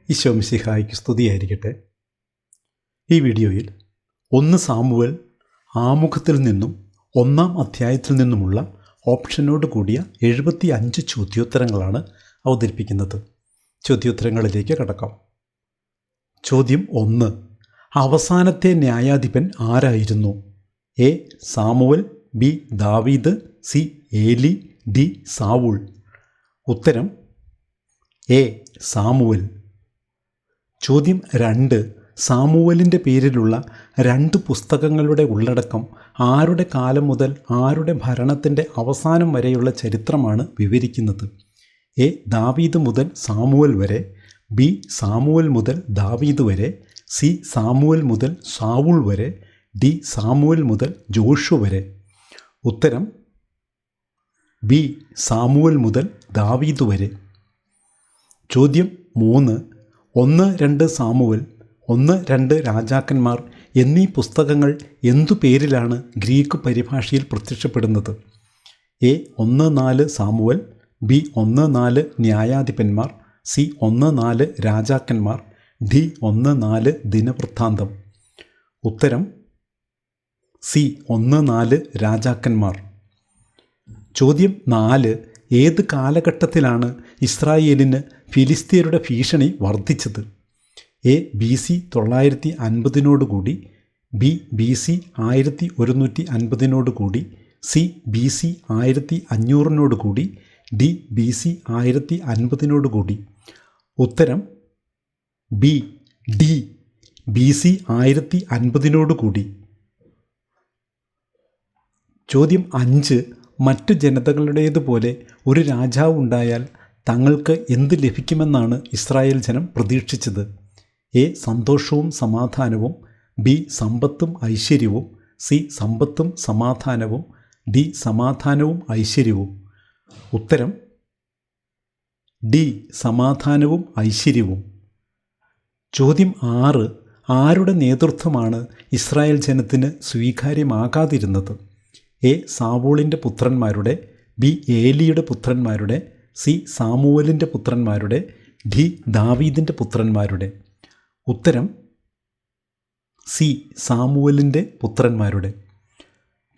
ഈശോ മിശിഹായ്ക്ക് സ്തുതിയായിരിക്കട്ടെ. ഈ വീഡിയോയിൽ 1 സാമുവേൽ ആമുഖത്തിൽ നിന്നും 1-ാം അധ്യായത്തിൽ നിന്നുമുള്ള ഓപ്ഷനോട് കൂടിയ 75 ചോദ്യോത്തരങ്ങളാണ് അവതരിപ്പിക്കുന്നത്. ചോദ്യോത്തരങ്ങളിലേക്ക് കടക്കാം. ചോദ്യം 1. അവസാനത്തെ ന്യായാധിപൻ ആരായിരുന്നു? എ. Samuel, B. ദാവീദ്, സി. ഏലി, ഡി. സാവൂൾ. ഉത്തരം എ. സാമുവൽ. ചോദ്യം 2. സാമുവലിൻ്റെ പേരിലുള്ള 2 പുസ്തകങ്ങളുടെ ഉള്ളടക്കം ആരുടെ കാലം മുതൽ ആരുടെ ഭരണത്തിൻ്റെ അവസാനം വരെയുള്ള ചരിത്രമാണ് വിവരിക്കുന്നത്? എ. ദാവീദ് മുതൽ സാമുവൽ വരെ, ബി. സാമുവൽ മുതൽ ദാവീദ് വരെ, സി. സാമുവൽ മുതൽ സാവൂൾ വരെ, ഡി. സാമുവൽ മുതൽ ജോഷു വരെ. ഉത്തരം ബി. സാമുവൽ മുതൽ ദാവീദ് വരെ. ചോദ്യം 3. 1-2 സാമുവൽ, 1-2 രാജാക്കന്മാർ എന്നീ പുസ്തകങ്ങൾ എന്തു പേരിലാണ് ഗ്രീക്ക് പരിഭാഷയിൽ പ്രത്യക്ഷപ്പെടുന്നത്? എ. 1-4 Samuel, B. 1-4 ന്യായാധിപന്മാർ, സി. 1-4 രാജാക്കന്മാർ, ഡി. 1-4 ദിനവൃത്താന്തം. ഉത്തരം സി. 1-4 രാജാക്കന്മാർ. ചോദ്യം 4. ഏത് കാലഘട്ടത്തിലാണ് ഇസ്രായേലിന് ഫിലിസ്തീനരുടെ ഭീഷണി വർദ്ധിച്ചത്? A. BC 950 B. BC 1150 C. BC 1500 D. BC 1050. ഉത്തരം ബി. ഡി. BC 1050. ചോദ്യം 5. മറ്റു ജനതകളുടേതുപോലെ ഒരു രാജാവ് ഉണ്ടായാൽ തങ്ങൾക്ക് എന്ത് ലഭിക്കുമെന്നാണ് ഇസ്രായേൽ ജനം പ്രതീക്ഷിച്ചത്? എ. സന്തോഷവും സമാധാനവും, ബി. സമ്പത്തും ഐശ്വര്യവും, സി. സമ്പത്തും സമാധാനവും, ഡി. സമാധാനവും ഐശ്വര്യവും. ഉത്തരം ഡി. സമാധാനവും ഐശ്വര്യവും. ചോദ്യം 6. ആരുടെ നേതൃത്വമാണ് ഇസ്രായേൽ ജനത്തിന് സ്വീകാര്യമാകാതിരുന്നത്? എ. സാവൂളിൻ്റെ പുത്രന്മാരുടെ, ബി. ഏലിയുടെ പുത്രന്മാരുടെ, സി. സാമുവലിൻ്റെ പുത്രന്മാരുടെ, ഡി. ദാവീദിൻ്റെ പുത്രന്മാരുടെ. ഉത്തരം സി. സാമുവലിൻ്റെ പുത്രന്മാരുടെ.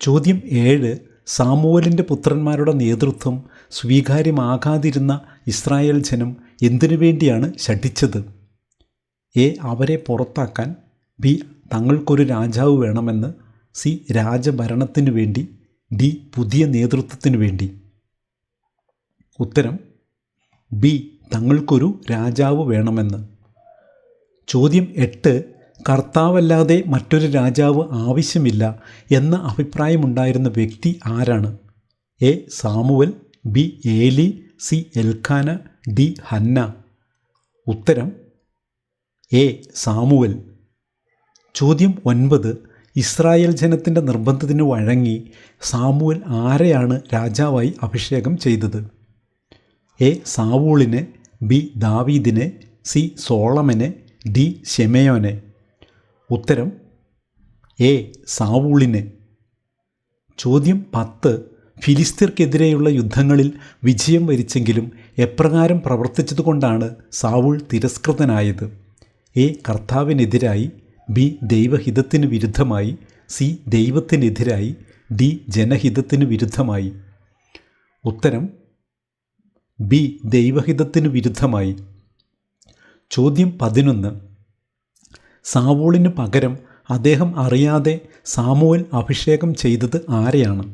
ചോദ്യം 7. സാമുവലിൻ്റെ പുത്രന്മാരുടെ നേതൃത്വം സ്വീകാര്യമാകാതിരുന്ന ഇസ്രായേൽ ജനം എന്തിനു വേണ്ടിയാണ് ശഠിച്ചത്? എ. അവരെ പുറത്താക്കാൻ, ബി. തങ്ങൾക്കൊരു രാജാവ് വേണമെന്ന്, സി. രാജഭരണത്തിനു വേണ്ടി, ഡി. പുതിയ നേതൃത്വത്തിനു വേണ്ടി. ഉത്തരം ബി. തങ്ങൾക്കൊരു രാജാവ് വേണമെന്ന്. ചോദ്യം 8. കർത്താവല്ലാതെ മറ്റൊരു രാജാവ് ആവശ്യമില്ല എന്ന അഭിപ്രായമുണ്ടായിരുന്ന വ്യക്തി ആരാണ്? എ. Samuel, B. ഏലി, സി. Elkanah, D. ഹന്ന. ഉത്തരം എ. സാമുവൽ. ചോദ്യം 9. ഇസ്രായേൽ ജനത്തിൻ്റെ നിർബന്ധത്തിന് വഴങ്ങി സാമുവൽ ആരെയാണ് രാജാവായി അഭിഷേകം ചെയ്തത്? എ. സാവൂളിനെ, ബി. ദാവീദിനെ, സി. സോളമനെ, ഡി. ശെമയോനെ. ഉത്തരം എ. സാവൂളിനെ. ചോദ്യം 10. ഫിലിസ്തീർക്കെതിരെയുള്ള യുദ്ധങ്ങളിൽ വിജയം വരിച്ചെങ്കിലും എപ്രകാരം പ്രവർത്തിച്ചതുകൊണ്ടാണ് സാവൂൾ തിരസ്കൃതനായത്? എ. കർത്താവിനെതിരായി, ബി. ദൈവഹിതത്തിന് വിരുദ്ധമായി, സി. ദൈവത്തിനെതിരായി, ഡി. ജനഹിതത്തിന് വിരുദ്ധമായി. ഉത്തരം ബി. ദൈവഹിതത്തിന് വിരുദ്ധമായി. ചോദ്യം 11. സാവൂളിന് പകരം അദ്ദേഹം അറിയാതെ സാമുവൽ അഭിഷേകം ചെയ്തത് ആരെയാണ്?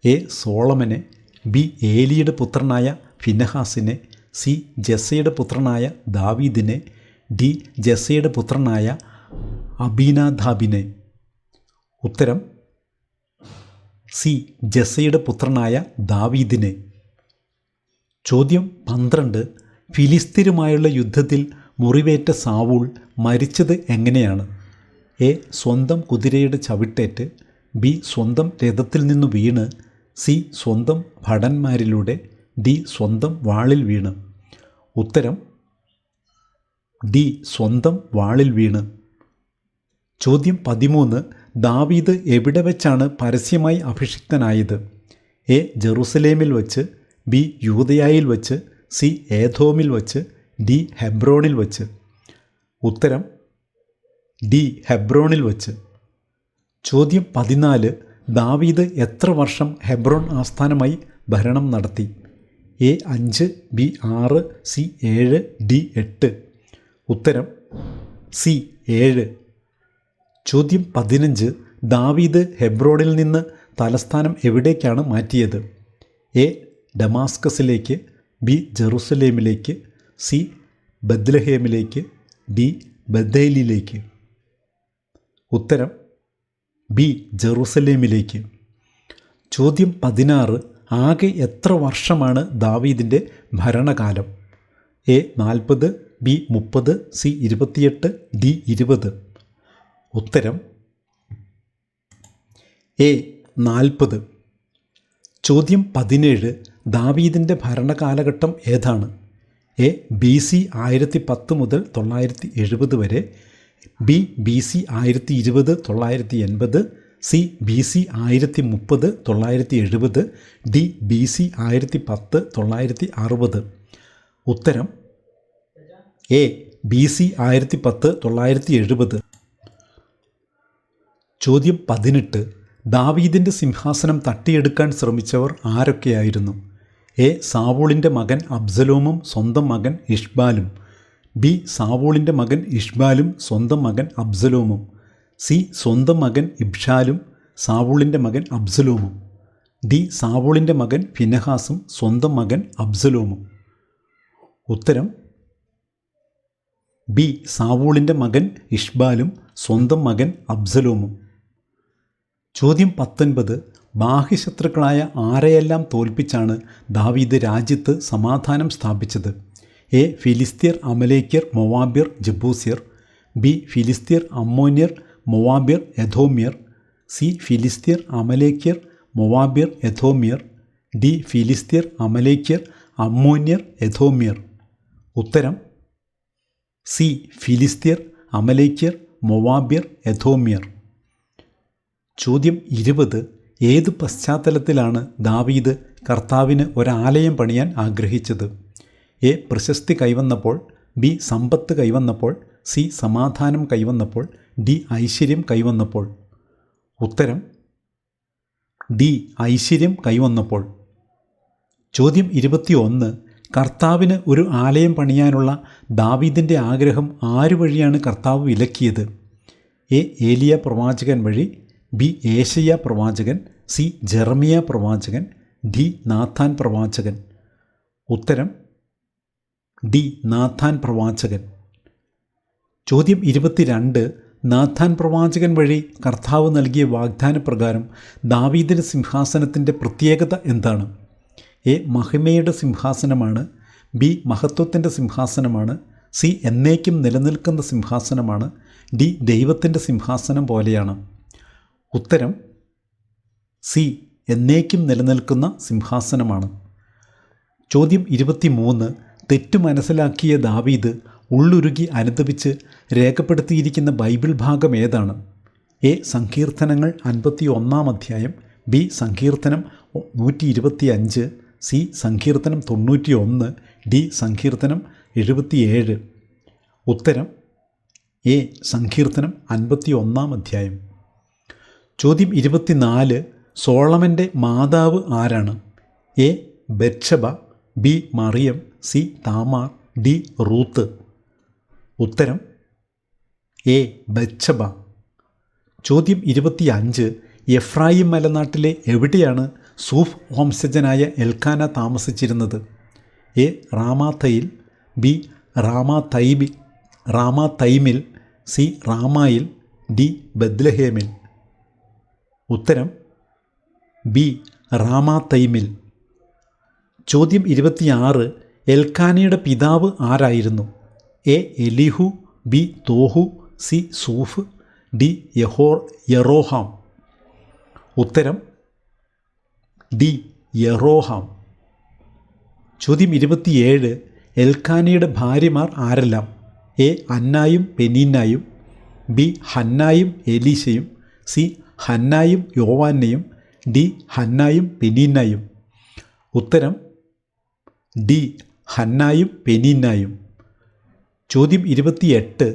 എ. സോളമനെ, ബി. ഏലിയുടെ പുത്രനായ ഫിനെഹാസിനെ, സി. ജെസ്സയുടെ പുത്രനായ ദാവീദിനെ, ഡി. ജെസ്സയുടെ പുത്രനായ അബീനാദാബിനെ. ഉത്തരം സി. ജെസ്സയുടെ പുത്രനായ ദാവീദിനെ. ചോദ്യം 12. ഫിലിസ്തീനുമായുള്ള യുദ്ധത്തിൽ മുറിവേറ്റ സാവൂൾ മരിച്ചത് എങ്ങനെയാണ്? എ. സ്വന്തം കുതിരയുടെ ചവിട്ടേറ്റ്, ബി. സ്വന്തം രഥത്തിൽ നിന്നു വീണ്, സി. സ്വന്തം ഭടന്മാരിലൂടെ, ഡി. സ്വന്തം വാളിൽ വീണ്. ഉത്തരം ഡി. സ്വന്തം വാളിൽ വീണ്. ചോദ്യം 13. ദാവീദ് എവിടെ വെച്ചാണ് പരസ്യമായി അഭിഷിക്തനായത്? എ. ജെറുസലേമിൽ വച്ച്, ബി. യൂദയായിൽ വച്ച്, സി. ഏദോമിൽ വച്ച്, ഡി. ഹെബ്രോണിൽ വച്ച്. ഉത്തരം ഡി ഹെബ്രോണിൽ വച്ച്. ചോദ്യം 14. ദാവീദ് എത്ര വർഷം ഹെബ്രോൺ ആസ്ഥാനമായി ഭരണം നടത്തി? A 5, B 6, C 7, D 8. ഉത്തരം സി 7. ചോദ്യം 15. ദാവീദ് ഹെബ്രോണിൽ നിന്ന് തലസ്ഥാനം എവിടേക്കാണ് മാറ്റിയത്? എ ഡമാസ്കസിലേക്ക്, ബി ജെറുസലേമിലേക്ക്, സി ബത്ലഹേമിലേക്ക്, ഡി ബഥേലിലേക്ക്. ഉത്തരം ബി ജെറുസലേമിലേക്ക്. ചോദ്യം 16. ആകെ എത്ര വർഷമാണ് ദാവീദിൻ്റെ ഭരണകാലം? A 40, B 30, C 28, D 20. ഉത്തരം എ 40. ചോദ്യം 17. ദാവീദിൻ്റെ ഭരണകാലഘട്ടം ഏതാണ്? എ BC 1010 മുതൽ 970 വരെ, B BC 1020 980, C BC 1030 970, D BC 1010 960. ഉത്തരം എ BC 1010 970. ചോദ്യം 18. ദാവീദിൻ്റെ സിംഹാസനം തട്ടിയെടുക്കാൻ ശ്രമിച്ചവർ ആരൊക്കെയായിരുന്നു? എ സാവൂളിൻ്റെ മകൻ അബ്സലോമും സ്വന്തം മകൻ ഇഷ്ബാലും, ബി സാവൂളിൻ്റെ മകൻ ഇഷ്ബാലും സ്വന്തം മകൻ അബ്സലോമും, സി സ്വന്തം മകൻ ഇബ്ഷാലും സാവൂളിൻ്റെ മകൻ അബ്സലോമും, ഡി സാവൂളിൻ്റെ മകൻ ഫിനെഹാസും സ്വന്തം മകൻ അബ്സലോമും. ഉത്തരം ബി സാവൂളിൻ്റെ മകൻ ഇഷ്ബാലും സ്വന്തം മകൻ അബ്സലോമും. ചോദ്യം 19. ബാഹ്യശത്രുക്കളായ ആരെയെല്ലാം തോൽപ്പിച്ചാണ് ദാവീദ് രാജ്യത്ത് സമാധാനം സ്ഥാപിച്ചത്? എ ഫിലിസ്ത്യർ, അമലേക്യർ, മൊവാബ്യർ, ജബൂസ്യർ, ബി ഫിലിസ്ത്യർ, അമ്മോന്യർ, മൊവാബ്യർ, എദോമ്യർ, സി ഫിലിസ്ത്യർ, അമലേക്യർ, മൊവാബ്യർ, എദോമ്യർ, ഡി ഫിലിസ്ത്യർ, അമലേക്യർ, അമ്മോന്യർ, എദോമ്യർ. ഉത്തരം സി ഫിലിസ്ത്യർ, അമലേക്യർ, മൊവാബ്യർ, എദോമ്യർ. ചോദ്യം 20. ഏത് പശ്ചാത്തലത്തിലാണ് ദാവീദ് കർത്താവിന് ഒരാലയം പണിയാൻ ആഗ്രഹിച്ചത്? എ പ്രശസ്തി കൈവന്നപ്പോൾ, ബി സമ്പത്ത് കൈവന്നപ്പോൾ, സി സമാധാനം കൈവന്നപ്പോൾ, ഡി ഐശ്വര്യം കൈവന്നപ്പോൾ. ഉത്തരം ഡി ഐശ്വര്യം കൈവന്നപ്പോൾ. ചോദ്യം 21. കർത്താവിന് ഒരു ആലയം പണിയാനുള്ള ദാവീദിൻ്റെ ആഗ്രഹം ആരു വഴിയാണ് കർത്താവ് വിലക്കിയത്? എ ഏലിയ പ്രവാചകൻ വഴി, ബി ഏശയ്യ പ്രവാചകൻ, സി ജെറമിയ പ്രവാചകൻ, ഡി നാഥാൻ പ്രവാചകൻ. ഉത്തരം ഡി നാഥാൻ പ്രവാചകൻ. ചോദ്യം 22. നാഥാൻ പ്രവാചകൻ വഴി കർത്താവ് നൽകിയ വാഗ്ദാനപ്രകാരം ദാവീദിൻ്റെ സിംഹാസനത്തിൻ്റെ പ്രത്യേകത എന്താണ്? എ മഹിമയുടെ സിംഹാസനമാണ്, ബി മഹത്വത്തിൻ്റെ സിംഹാസനമാണ്, സി എന്നേക്കും നിലനിൽക്കുന്ന സിംഹാസനമാണ്, ഡി ദൈവത്തിൻ്റെ സിംഹാസനം പോലെയാണ്. ഉത്തരം സി എന്നേക്കും നിലനിൽക്കുന്ന സിംഹാസനമാണ്. ചോദ്യം 23. തെറ്റു മനസ്സിലാക്കിയ ദാവീദ് ഉള്ളുരുകി അനുദപിച്ച് രേഖപ്പെടുത്തിയിരിക്കുന്ന ബൈബിൾ ഭാഗം ഏതാണ്? എ സങ്കീർത്തനങ്ങൾ 51-ാം അധ്യായം, ബി സങ്കീർത്തനം 125, സി സങ്കീർത്തനം 91, ഡി സങ്കീർത്തനം 77. ഉത്തരം എ സങ്കീർത്തനം 51-ാം അധ്യായം. ചോദ്യം 24. സോളമൻ്റെ മാതാവ് ആരാണ്? എ ബത്ശബ, ബി മറിയം, സി താമാർ, ഡി റൂത്ത്. ഉത്തരം എ ബത്ശബ. ചോദ്യം 25. എഫ്രായിം മലനാട്ടിലെ എവിടെയാണ് സൂഫ് വംശജനായ എൽക്കാന താമസിച്ചിരുന്നത്? എ റാമാത്തയിൽ, ബി റാമാത്തൈമിൽ, സി റാമായിൽ, ഡി ബത്ലഹേമിൽ. ഉത്തരം ബി റാമാത്തൈമിൽ. ചോദ്യം 26. എൽക്കാനയുടെ പിതാവ് ആരായിരുന്നു? A Elihu, B Tohu, C സൂഫ്, ഡി യെറോഹാം. ഉത്തരം ഡി യെറോഹാം. ചോദ്യം 27. എൽക്കാനയുടെ ഭാര്യമാർ ആരെല്ലാം? എ അന്നായും പെനീന്നായും, ബി ഹന്നായും എലീശയും, സി ഹന്നായും യോവാന്നയും, ഡി ഹന്നായും പെനീന്നായും. ഉത്തരം ഡി ഹന്നായും പെനീന്നായും. ചോദ്യം 28.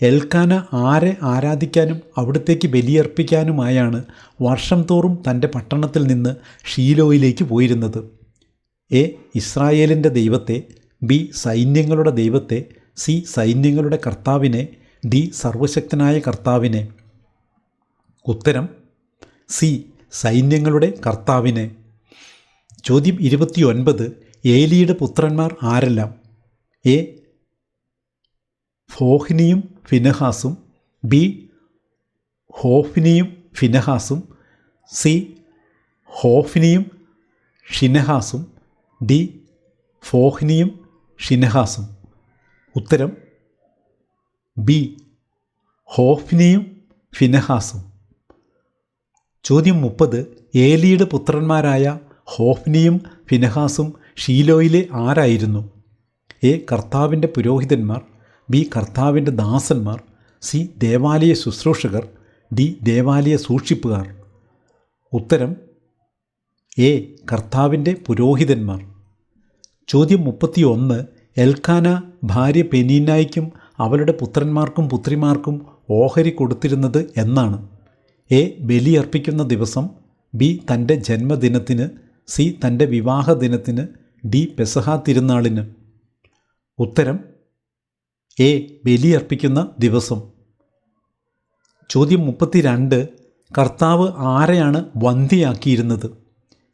എൽക്കാന ആരെ ആരാധിക്കാനും അവിടത്തേക്ക് ബലിയർപ്പിക്കാനുമായാണ് വർഷം തോറും തൻ്റെ പട്ടണത്തിൽ നിന്ന് ഷീലോയിലേക്ക് പോയിരുന്നത്? എ. ഇസ്രായേലിൻ്റെ ദൈവത്തെ, ബി. സൈന്യങ്ങളുടെ ദൈവത്തെ, സി. സൈന്യങ്ങളുടെ കർത്താവിനെ, ഡി. സർവശക്തനായ കർത്താവിനെ. ഉത്തരം സി. സൈന്യങ്ങളുടെ കർത്താവിനെ. ചോദ്യം 29. ഏലിയുടെ പുത്രന്മാർ ആരെല്ലാം? എ. ഹോഫ്നിയും ഫിനെഹാസും, ബി. ഹോഫ്നിയും ഫിനെഹാസും, സി. ഹോഫ്നിയും ഷിനെഹാസും, ഡി. ഫോഹ്നിയും ഷിനെഹാസും. ഉത്തരം ബി. ഹോഫ്നിയും ഫിനെഹാസും. ചോദ്യം 30. ഏലിയുടെ പുത്രന്മാരായ ഹോഫ്നിയും ഫിനെഹാസും ഷീലോയിലെ ആരായിരുന്നു? എ. കർത്താവിൻ്റെ പുരോഹിതന്മാർ, ബി. കർത്താവിൻ്റെ ദാസന്മാർ, സി. ദേവാലയ ശുശ്രൂഷകർ, ഡി. ദേവാലയ സൂക്ഷിപ്പുകാർ. ഉത്തരം എ. കർത്താവിൻ്റെ പുരോഹിതന്മാർ. ചോദ്യം 31. എൽക്കാന ഭാര്യ പെനീന്നായ്ക്കും അവളുടെ പുത്രന്മാർക്കും പുത്രിമാർക്കും ഓഹരി കൊടുത്തിരുന്നത് എന്നാണ്? എ. ബലിയർപ്പിക്കുന്ന ദിവസം, ബി. തൻ്റെ ജന്മദിനത്തിന്, സി. തൻ്റെ വിവാഹ ദിനത്തിന്, ഡി. പെസഹ തിരുനാളിന്. ഉത്തരം എ. ബലിയർപ്പിക്കുന്ന ദിവസം. ചോദ്യം 32. കർത്താവ് ആരെയാണ് വന്ധ്യയാക്കിയിരുന്നത്?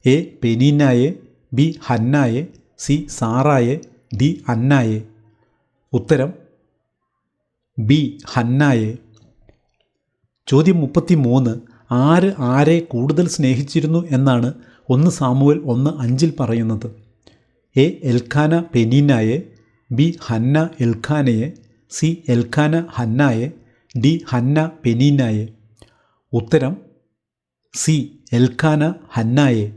എ. പെനീന്നായെ, ബി. ഹന്നായെ, സി. സാറായെ, ഡി. അന്നായെ. ഉത്തരം ബി. ഹന്നായെ. ചോദ്യം 33. ആര് ആരെ കൂടുതൽ സ്നേഹിച്ചിരുന്നു എന്നാണ് 1 സാമുവേൽ 1:5 പറയുന്നത്? എ. എൽക്കാന പെനീന്നായെ, ബി. ഹന്ന എൽക്കാനയെ, സി. എൽക്കാന ഹന്നായെ, ഡി. ഹന്ന പെനീന്നായെ. ഉത്തരം സി. എൽക്കാന ഹന്നായെ.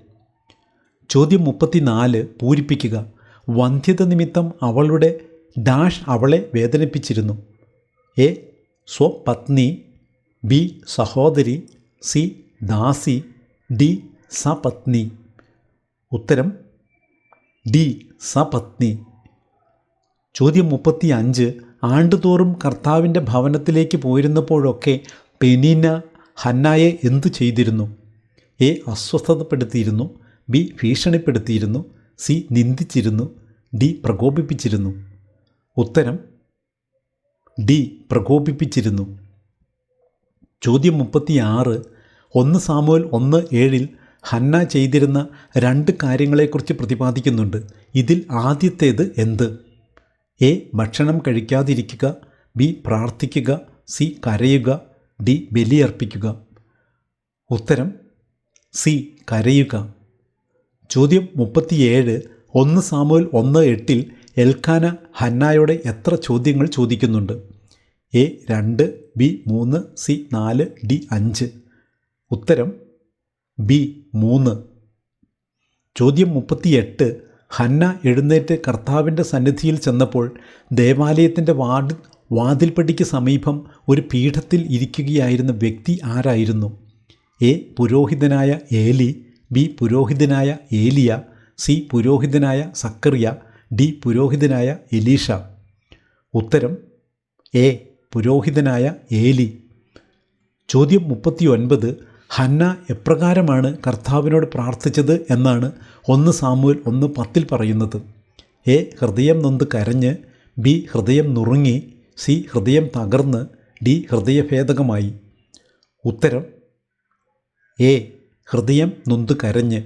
ചോദ്യം 34 പൂരിപ്പിക്കുക. വന്ധ്യത നിമിത്തം അവളുടെ ഡാഷ് അവളെ വേദനിപ്പിച്ചിരുന്നു? എ. സ്വപത്നി, ബി. സഹോദരി, സി. ദാസി, ഡി. സപത്നി. ഉത്തരം ഡി. സപത്നി. ചോദ്യം 35 ആണ്ടുതോറും കർത്താവിൻ്റെ ഭവനത്തിലേക്ക് പോയിരുന്നപ്പോഴൊക്കെ പെനീന്ന ഹന്നായെ എന്തു ചെയ്തിരുന്നു? എ. അസ്വസ്ഥതപ്പെടുത്തിയിരുന്നു, ബി. ഭീഷണിപ്പെടുത്തിയിരുന്നു, സി. നിന്ദിച്ചിരുന്നു, ഡി. പ്രകോപിപ്പിച്ചിരുന്നു. ഉത്തരം ഡി. പ്രകോപിപ്പിച്ചിരുന്നു. ചോദ്യം 36 1 സാമുവേൽ 1:7 ഹന്ന ചെയ്തിരുന്ന 2 കാര്യങ്ങളെക്കുറിച്ച് പ്രതിപാദിക്കുന്നുണ്ട്. ഇതിൽ ആദ്യത്തേത് എന്ത്? എ. ഭക്ഷണം കഴിക്കാതിരിക്കുക, ബി. പ്രാർത്ഥിക്കുക, സി. കരയുക, ഡി. ബലിയർപ്പിക്കുക. ഉത്തരം സി. കരയുക. ചോദ്യം 37 1 സാമുവേൽ 1:8 എൽക്കാന ഹന്നായോടെ എത്ര ചോദ്യങ്ങൾ ചോദിക്കുന്നുണ്ട്? എ. 2, ബി. 3, സി. 4, ഡി. 5. ഉത്തരം ബി. 3. ചോദ്യം 38 ഹന്ന എഴുന്നേറ്റ് കർത്താവിൻ്റെ സന്നിധിയിൽ ചെന്നപ്പോൾ ദേവാലയത്തിൻ്റെ വാതിൽപ്പടിക്ക് സമീപം ഒരു പീഠത്തിൽ ഇരിക്കുകയായിരുന്ന വ്യക്തി ആരായിരുന്നു? എ. പുരോഹിതനായ ഏലി, ബി. പുരോഹിതനായ ഏലിയ, സി. പുരോഹിതനായ സക്കറിയ, ഡി. പുരോഹിതനായ എലീഷ. ഉത്തരം എ. പുരോഹിതനായ ഏലി. ചോദ്യം 39 ഹന്ന എപ്രകാരമാണ് കർത്താവിനോട് പ്രാർത്ഥിച്ചത് എന്നാണ് 1 സാമുവേൽ 1:10 പറയുന്നത്? എ. ഹൃദയം നൊന്ത് കരഞ്ഞ്, ബി. ഹൃദയം നുറുങ്ങി, സി. ഹൃദയം തകർന്ന്, ഡി. ഹൃദയഭേദകമായി. ഉത്തരം എ. ഹൃദയം നൊന്ത് കരഞ്ഞ്.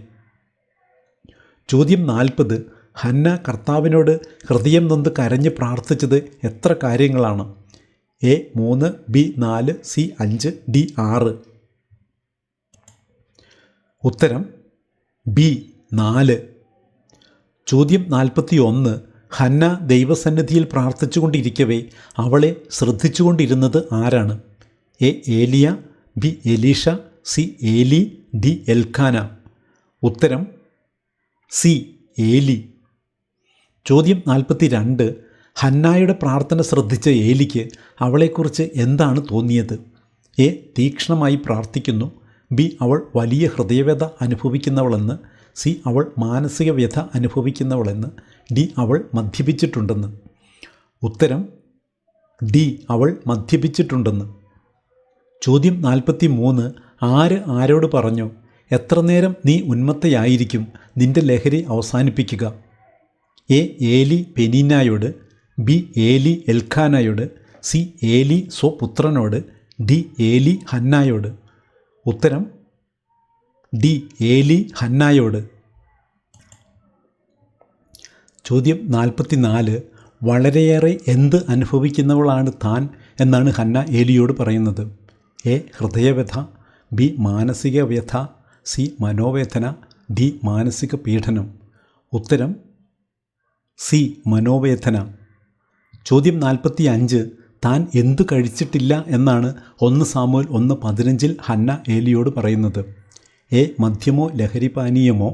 ചോദ്യം 40 ഹന്ന കർത്താവിനോട് ഹൃദയം നൊന്ത് കരഞ്ഞ് പ്രാർത്ഥിച്ചത് എത്ര കാര്യങ്ങളാണ്? എ. 3, ബി. 4, സി. 5, ഡി. 6. ഉത്തരം ബി. 4. ചോദ്യം 41 ഹന്ന ദൈവസന്നിധിയിൽ പ്രാർത്ഥിച്ചുകൊണ്ടിരിക്കവേ അവളെ ശ്രദ്ധിച്ചുകൊണ്ടിരുന്നത് ആരാണ്? A. Eliya, B. Elisha, C. ഏലി, ഡി. എൽക്കാന. ഉത്തരം സി. ഏലി. ചോദ്യം 42 ഹന്നായുടെ പ്രാർത്ഥന ശ്രദ്ധിച്ച ഏലിക്ക് അവളെക്കുറിച്ച് എന്താണ് തോന്നിയത്? എ. തീക്ഷ്ണമായി പ്രാർത്ഥിക്കുന്നു, ബി. അവൾ വലിയ ഹൃദയവ്യഥ അനുഭവിക്കുന്നവളെന്ന്, സി. അവൾ മാനസിക വ്യഥ അനുഭവിക്കുന്നവളെന്ന്, ഡി. അവൾ മദ്യപിച്ചിട്ടുണ്ടെന്ന്. ഉത്തരം ഡി അവൾ മദ്യപിച്ചിട്ടുണ്ടെന്ന്. ചോദ്യം 43. ആര് ആരോട് പറഞ്ഞു? എത്ര നേരം നീ ഉന്മത്തയായിരിക്കും? നിന്റെ ലഹരി അവസാനിപ്പിക്കുക. എ ഏലി പെനീനായോട്, ബി ഏലി എൽഖാനായോട്, സി ഏലി സ്വപുത്രനോട്, ഡി ഏലി ഹന്നായോട്. ഉത്തരം ഡി ഏലി ഹന്നായോട്. ചോദ്യം 44. വളരെയേറെ എന്ത് അനുഭവിക്കുന്നവളാണ് താൻ എന്നാണ് ഹന്ന ഏലിയോട് പറയുന്നത്? എ ഹൃദയവ്യഥ, ബി മാനസിക വ്യഥ, സി മനോവേദന, ഡി മാനസിക പീഡനം. ഉത്തരം സി മനോവേദന. ചോദ്യം 45. താൻ എന്തു കഴിച്ചിട്ടില്ല എന്നാണ് 1 സാമുവേൽ 1:15 ഹന്ന ഏലിയോട് പറയുന്നത്? എ മദ്യമോ ലഹരിപാനീയമോ,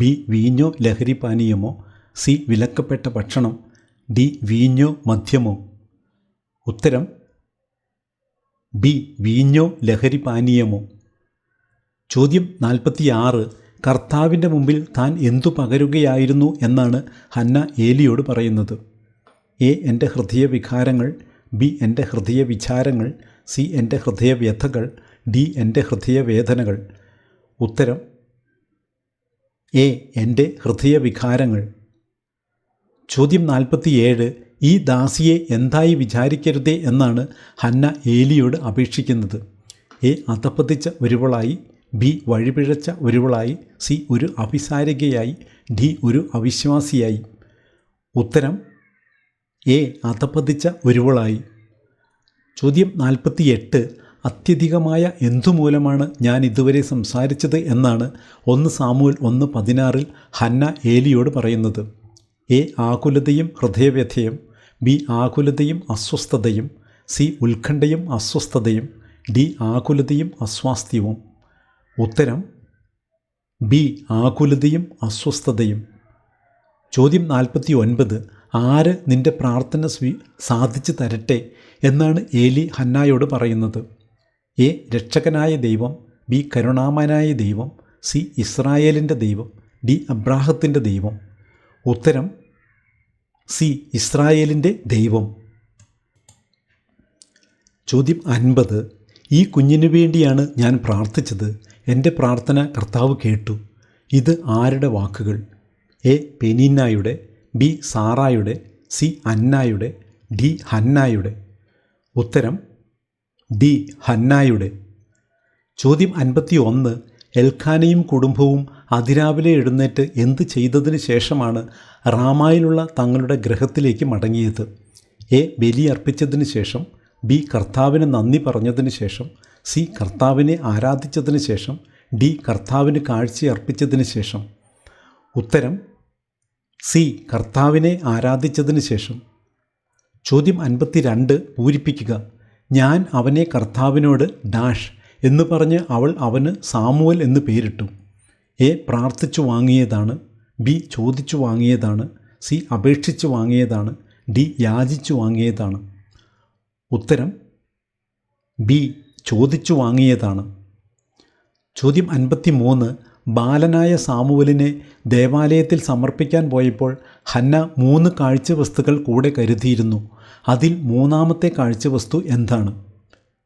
ബി വീഞ്ഞോ ലഹരിപാനീയമോ, സി വിലക്കപ്പെട്ട ഭക്ഷണം, ഡി വീഞ്ഞോ മദ്യമോ. ഉത്തരം ബി വീഞ്ഞോ ലഹരിപാനീയമോ. ചോദ്യം 46. കർത്താവിൻ്റെ മുമ്പിൽ താൻ എന്തു പകരുകയായിരുന്നു എന്നാണ് ഹന്ന ഏലിയോട് പറയുന്നത്? എ എൻ്റെ ഹൃദയവികാരങ്ങൾ, ബി എൻ്റെ ഹൃദയവിചാരങ്ങൾ, സി എൻ്റെ ഹൃദയവ്യഥകൾ, ഡി എൻ്റെ ഹൃദയവേദനകൾ. ഉത്തരം എ എൻ്റെ ഹൃദയവികാരങ്ങൾ. ചോദ്യം 47. ഈ ദാസിയെ എന്തായി വിചാരിക്കരുതേ എന്നാണ് ഹന്ന ഏലിയോട് അപേക്ഷിക്കുന്നത്? എ അധപ്പതിച്ച ഒരുവളായി, ബി വഴിപിഴച്ച ഒരുവളായി, സി ഒരു അഭിസാരികയായി, ഡി ഒരു അവിശ്വാസിയായി. ഉത്തരം എ അധപ്പതിച്ച ഒരുവളായി. ചോദ്യം 48. അത്യധികമായ എന്തുമൂലമാണ് ഞാൻ ഇതുവരെ സംസാരിച്ചത് എന്നാണ് 1 സാമുവേൽ 1:16 ഹന്ന ഏലിയോട് പറയുന്നത്? എ ആകുലതയും ഹൃദയവ്യഥയും, ബി ആകുലതയും അസ്വസ്ഥതയും, സി ഉത്കണ്ഠയും അസ്വസ്ഥതയും, ഡി ആകുലതയും അസ്വാസ്ഥ്യവും. ഉത്തരം ബി ആകുലതയും അസ്വസ്ഥതയും. ചോദ്യം 49. ആര് നിൻ്റെ പ്രാർത്ഥന സാധിച്ചു തരട്ടെ എന്നാണ് ഏലി ഹന്നായോട് പറയുന്നത്? എ രക്ഷകനായ ദൈവം, ബി കരുണാമയനായ ദൈവം, സി ഇസ്രായേലിൻ്റെ ദൈവം, ഡി അബ്രാഹത്തിൻ്റെ ദൈവം. ഉത്തരം സി ഇസ്രായേലിൻ്റെ ദൈവം. ചോദ്യം 50. ഈ കുഞ്ഞിനു വേണ്ടിയാണ് ഞാൻ പ്രാർത്ഥിച്ചത്. എൻ്റെ പ്രാർത്ഥന കർത്താവ് കേട്ടു. ഇത് ആരുടെ വാക്കുകൾ? എ പെനീന്നായുടെ, ബി സാറായുടെ, സി അന്നായുടെ, ഡി ഹന്നായുടെ. ഉത്തരം ഡി ഹന്നായുടെ. ചോദ്യം 51. എൽഖാനയും കുടുംബവും അതിരാവിലെ എഴുന്നേറ്റ് എന്ത് ചെയ്തതിന് ശേഷമാണ് റാമായിലുള്ള തങ്ങളുടെ ഗൃഹത്തിലേക്ക് മടങ്ങിയത്? എ ബലി അർപ്പിച്ചതിന് ശേഷം, ബി കർത്താവിന് നന്ദി പറഞ്ഞതിന് ശേഷം, സി കർത്താവിനെ ആരാധിച്ചതിന് ശേഷം, ഡി കർത്താവിന് കാഴ്ചയർപ്പിച്ചതിന് ശേഷം. ഉത്തരം സി കർത്താവിനെ ആരാധിച്ചതിന് ശേഷം. ചോദ്യം 52 പൂരിപ്പിക്കുക. ഞാൻ അവനെ കർത്താവിനോട് ഡാഷ് എന്ന് പറഞ്ഞ് അവൾ അവന് സാമുവൽ എന്ന് പേരിട്ടു. എ പ്രാർത്ഥിച്ചു വാങ്ങിയതാണ്, ബി ചോദിച്ചു വാങ്ങിയതാണ്, സി അപേക്ഷിച്ചു വാങ്ങിയതാണ്, ഡി യാചിച്ചു വാങ്ങിയതാണ്. ഉത്തരം ബി ചോദിച്ചു വാങ്ങിയതാണ്. ചോദ്യം 53. ബാലനായ സാമുവലിനെ ദേവാലയത്തിൽ സമർപ്പിക്കാൻ പോയപ്പോൾ ഹന്ന 3 കാഴ്ചവസ്തുക്കൾ കൂടെ കരുതിയിരുന്നു. അതിൽ മൂന്നാമത്തെ കാഴ്ചവസ്തു എന്താണ്?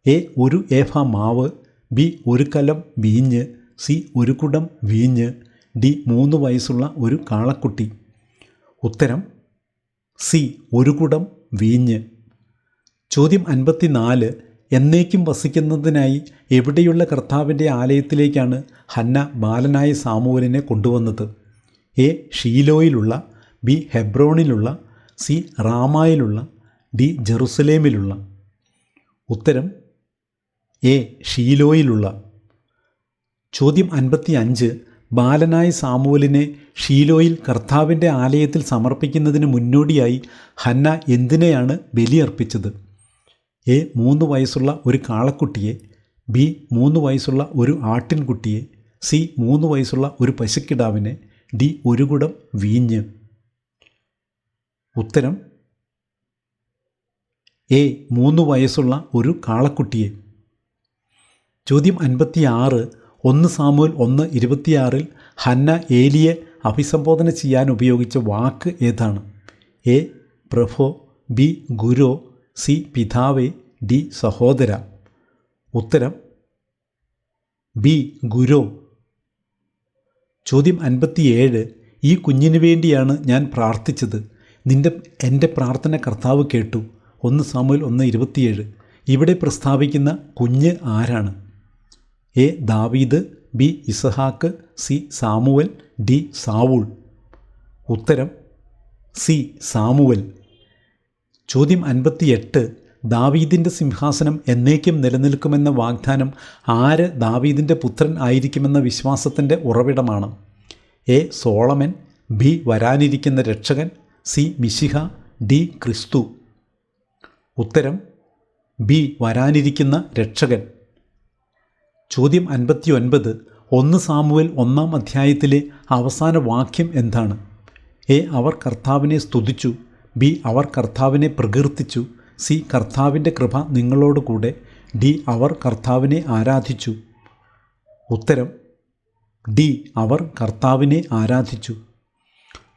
എ 1 ഏഫ മാവ്, ബി 1 കലം വീഞ്ഞ്, സി 1 കുടം വീഞ്ഞ്, ഡി 3 വയസ്സുള്ള ഒരു കാളക്കുട്ടി. ഉത്തരം സി 1 കുടം വീഞ്ഞ്. ചോദ്യം 54. എന്നേക്കും വസിക്കുന്നതിനായി എവിടെയുള്ള കർത്താവിൻ്റെ ആലയത്തിലേക്കാണ് ഹന്ന ബാലനായ സാമുവലിനെ കൊണ്ടുവന്നത്? എ ഷീലോയിലുള്ള, ബി ഹെബ്രോണിലുള്ള, സി റാമായിലുള്ള, ഡി ജെറുസലേമിലുള്ള. ഉത്തരം എ ഷീലോയിലുള്ള. ചോദ്യം 55. ബാലനായ സാമുവലിനെ ഷീലോയിൽ കർത്താവിൻ്റെ ആലയത്തിൽ സമർപ്പിക്കുന്നതിന് മുന്നോടിയായി ഹന്ന എന്തിനെയാണ് ബലിയർപ്പിച്ചത്? എ 3 വയസ്സുള്ള ഒരു കാളക്കുട്ടിയെ, ബി 3 വയസ്സുള്ള ഒരു ആട്ടിൻകുട്ടിയെ, സി 3 വയസ്സുള്ള ഒരു പശുക്കിടാവിനെ, ഡി 1 കുടം വീഞ്ഞ്. ഉത്തരം എ 3 വയസ്സുള്ള ഒരു കാളക്കുട്ടിയെ. ചോദ്യം 56. 1 സാമുവേൽ 1:26 ഹന്ന ഏലിയെ അഭിസംബോധന ചെയ്യാൻ ഉപയോഗിച്ച വാക്ക് ഏതാണ്? എ പ്രഭോ, ബി ഗുരോ, സി പിതാവേ, ഡി സഹോദര. ഉത്തരം ബി ഗുരോ. ചോദ്യം 57. ഈ കുഞ്ഞിന് വേണ്ടിയാണ് ഞാൻ പ്രാർത്ഥിച്ചത്. എൻ്റെ പ്രാർത്ഥന കർത്താവ് കേട്ടു. 1 സാമുവേൽ 1:27. ഇവിടെ പ്രസ്താവിക്കുന്ന കുഞ്ഞ് ആരാണ്? എ ദാവീദ്, ബി ഇസഹാക്ക്, സി സാമുവൽ, ഡി സാവൂൾ. ഉത്തരം സി സാമുവൽ. ചോദ്യം 58. ദാവീദിൻ്റെ സിംഹാസനം എന്നേക്കും നിലനിൽക്കുമെന്ന വാഗ്ദാനം ആര് ദാവീദിൻ്റെ പുത്രൻ ആയിരിക്കുമെന്ന വിശ്വാസത്തിൻ്റെ ഉറവിടമാണ്? എ സോളമൻ, ബി വരാനിരിക്കുന്ന രക്ഷകൻ, സി മിശിഹ, ഡി ക്രിസ്തു. ഉത്തരം ബി വരാനിരിക്കുന്ന രക്ഷകൻ. ചോദ്യം 59. 1 സാമുവേൽ 1-ാം അധ്യായത്തിലെ അവസാന വാക്യം എന്താണ്? എ അവർ കർത്താവിനെ സ്തുതിച്ചു, ബി അവർ കർത്താവിനെ പ്രകീർത്തിച്ചു, സി കർത്താവിൻ്റെ കൃപ നിങ്ങളോട് കൂടെ, ഡി അവർ കർത്താവിനെ ആരാധിച്ചു. ഉത്തരം ഡി അവർ കർത്താവിനെ ആരാധിച്ചു.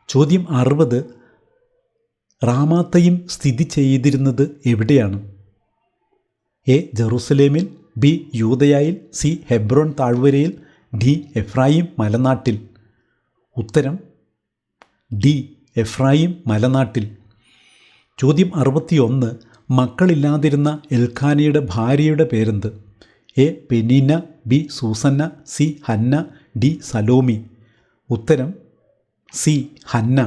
ചോദ്യം 60. റാമാത്തയും സ്ഥിതി ചെയ്തിരുന്നത് എവിടെയാണ്? എ ജെറുസലേമിൽ, ബി യൂദയായിൽ, സി ഹെബ്രോൻ താഴ്വരയിൽ, ഡി എഫ്രായിം മലനാട്ടിൽ. ഉത്തരം ഡി എഫ്രായിം മലനാട്ടിൽ. ചോദ്യം 61. മക്കളില്ലാതിരുന്ന എൽക്കാനയുടെ ഭാര്യയുടെ പേരെന്ത്? A Peninnah, B Susanna, C Hannah, D Salome. ഉത്തരം സി ഹന്ന.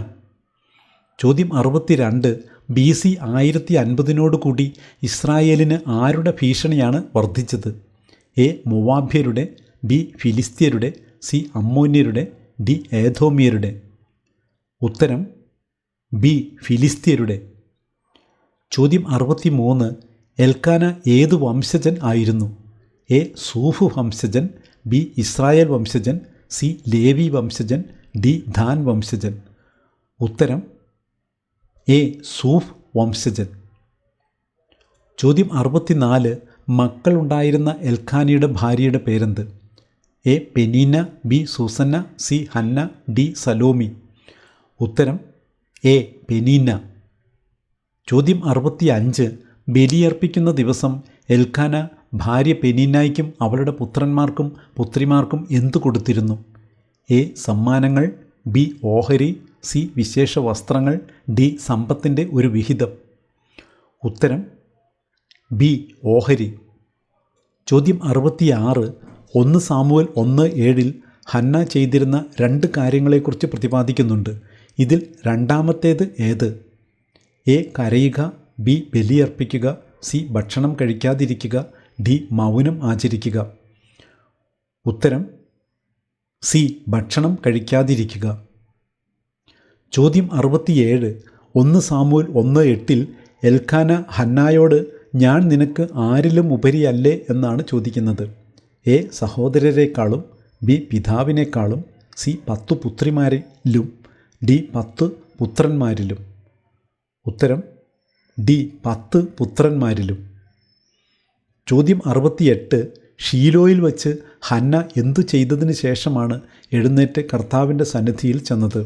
ചോദ്യം 62. BC 1050 കൂടി ഇസ്രായേലിന് ആരുടെ ഭീഷണിയാണ് വർദ്ധിച്ചത്? എ മൊവാബ്യരുടെ, ബി ഫിലിസ്ത്യരുടെ, സി അമ്മോന്യരുടെ, ഡി ഏദോമ്യരുടെ. ഉത്തരം ബി ഫിലിസ്ത്യരുടെ. ചോദ്യം 63. എൽക്കാന ഏതു വംശജൻ ആയിരുന്നു? എ സൂഫ് വംശജൻ, ബി ഇസ്രായേൽ വംശജൻ, സി ലേവി വംശജൻ, ഡി ദാൻ വംശജൻ. ഉത്തരം എ സൂഫ് വംശജൻ. ചോദ്യം 64. മക്കളുണ്ടായിരുന്ന എൽക്കാനയുടെ ഭാര്യയുടെ പേരെന്ത്? A Peninnah, B Susanna, C Hannah, D Salome. ഉത്തരം എ പെനീന. ചോദ്യം 65. ബലിയർപ്പിക്കുന്ന ദിവസം എൽക്കാന ഭാര്യ പെനീനായ്ക്കും അവളുടെ പുത്രന്മാർക്കും പുത്രിമാർക്കും എന്തു കൊടുത്തിരുന്നു? എ സമ്മാനങ്ങൾ, ബി ഓഹരി, സി വിശേഷ വസ്ത്രങ്ങൾ, ഡി സമ്പത്തിൻ്റെ ഒരു വിഹിതം. ഉത്തരം ബി ഓഹരി. ചോദ്യം 66. 1 സാമുവേൽ 1:7 ഹന്ന ചെയ്തിരുന്ന 2 കാര്യങ്ങളെക്കുറിച്ച് പ്രതിപാദിക്കുന്നുണ്ട്. ഇതിൽ രണ്ടാമത്തേത് ഏത്? എ കരയുക, ബി ബലിയർപ്പിക്കുക, സി ഭക്ഷണം കഴിക്കാതിരിക്കുക, ഡി മൗനം ആചരിക്കുക. ഉത്തരം സി ഭക്ഷണം കഴിക്കാതിരിക്കുക. ചോദ്യം 67. 1 സാമുവേൽ 1:8 എൽക്കാന ഹന്നായോട് ഞാൻ നിനക്ക് ആരിലും ഉപരിയല്ലേ എന്നാണ് ചോദിക്കുന്നത്. എ സഹോദരരെക്കാളും, ബി പിതാവിനേക്കാളും, സി 10 പുത്രിമാരിലും, ഡി 10 പുത്രന്മാരിലും. ഉത്തരം ഡി 10 പുത്രന്മാരിലും. ചോദ്യം 68. ഷീലോയിൽ വച്ച് ഹന്ന എന്തു ചെയ്തതിന് ശേഷമാണ് എഴുന്നേറ്റ് കർത്താവിൻ്റെ സന്നിധിയിൽ ചെന്നത്?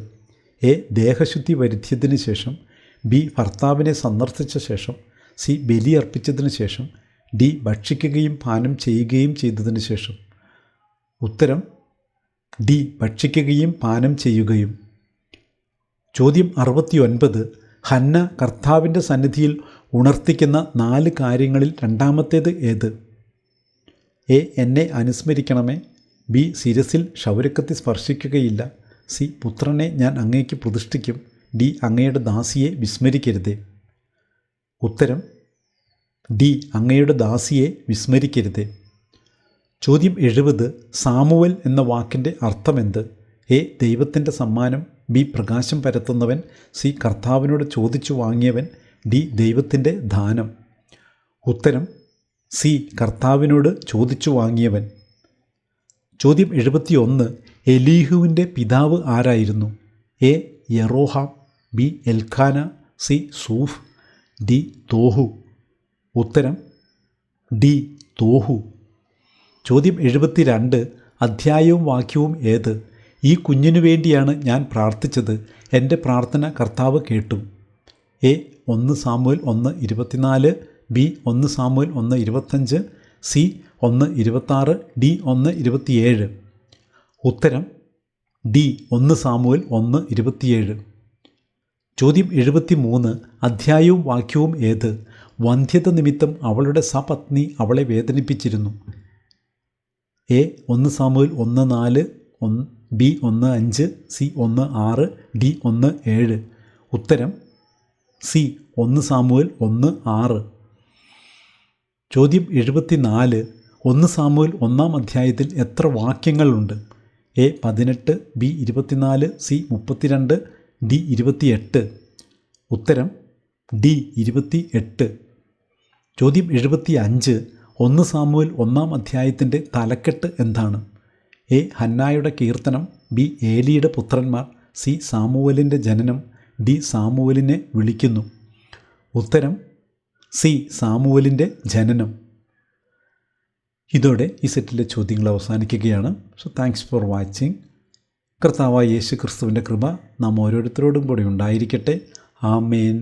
എ ദേഹശുദ്ധി വരുത്തിയതിന് ശേഷം, ബി ഭർത്താവിനെ സന്ദർശിച്ച ശേഷം, സി ബലിയർപ്പിച്ചതിന് ശേഷം, ഡി ഭക്ഷിക്കുകയും പാനം ചെയ്യുകയും ചെയ്തതിന് ശേഷം. ഉത്തരം ഡി ഭക്ഷിക്കുകയും പാനം ചെയ്യുകയും. ചോദ്യം 69. ഹന്ന കർത്താവിൻ്റെ സന്നിധിയിൽ ഉണർത്തിക്കുന്ന 4 കാര്യങ്ങളിൽ രണ്ടാമത്തേത് ഏത്? എ എന്നെ അനുസ്മരിക്കണമേ, ബി ശിരസിൽ ക്ഷൗരക്കത്തി സ്പർശിക്കുകയില്ല, സി പുത്രനെ ഞാൻ അങ്ങേക്ക് പ്രതിഷ്ഠിക്കും, ഡി അങ്ങയുടെ ദാസിയെ വിസ്മരിക്കരുതേ. ഉത്തരം ഡി അങ്ങയുടെ ദാസിയെ വിസ്മരിക്കരുതേ. ചോദ്യം 70. സാമുവൽ എന്ന വാക്കിൻ്റെ അർത്ഥമെന്ത്? എ ദൈവത്തിൻ്റെ സമ്മാനം, ബി പ്രകാശം പരത്തുന്നവൻ, സി കർത്താവിനോട് ചോദിച്ചു വാങ്ങിയവൻ, ഡി ദൈവത്തിൻ്റെ ദാനം. ഉത്തരം സി കർത്താവിനോട് ചോദിച്ചു വാങ്ങിയവൻ. ചോദ്യം 71. എലീഹുവിൻ്റെ പിതാവ് ആരായിരുന്നു? എ യെറോഹാം, ബി എൽക്കാന, സി സൂഫ്, ഡി തോഹു. ഉത്തരം ഡി തോഹു. ചോദ്യം 72. അധ്യായവും വാക്യവും ഏത്? ഈ കുഞ്ഞിനു വേണ്ടിയാണ് ഞാൻ പ്രാർത്ഥിച്ചത്, എൻ്റെ പ്രാർത്ഥന കർത്താവ് കേട്ടു. A 1 Samuel 1:24, B 1 Samuel 1:25, C 1:26, D 1:27. ഉത്തരം ഡി 1 സാമുവേൽ 1:27. ചോദ്യം 73. അധ്യായവും വാക്യവും ഏത്? വന്ധ്യത നിമിത്തം അവളുടെ സപത്നി അവളെ വേദനിപ്പിച്ചിരുന്നു. A 1 Samuel 1:4, B 1:5, C 1:6, D 1:7. ഉത്തരം സി 1 സാമുവേൽ 1:6. ചോദ്യം 74. 1 സാമുവേൽ 1-ാം അധ്യായത്തിൽ എത്ര വാക്യങ്ങളുണ്ട്? A 18, B 24, C 32, D 28. ഉത്തരം ഡി 28. ചോദ്യം 75. 1 സാമുവേൽ 1-ാം അധ്യായത്തിൻ്റെ തലക്കെട്ട് എന്താണ്? എ ഹന്നായുടെ കീർത്തനം, ബി ഏലിയുടെ പുത്രന്മാർ, സി സാമുവേലിൻ്റെ ജനനം, ഡി സാമുവേലിനെ വിളിക്കുന്നു. ഉത്തരം സി സാമുവേലിൻ്റെ ജനനം. ഇതോടെ ഈ സെറ്റിലെ ചോദ്യങ്ങൾ അവസാനിക്കുകയാണ്. So thanks for watching. കർത്താവായ യേശു ക്രിസ്തുവിൻ്റെ കൃപ നാം ഓരോരുത്തരോടും കൂടി ഉണ്ടായിരിക്കട്ടെ. ആമേൻ.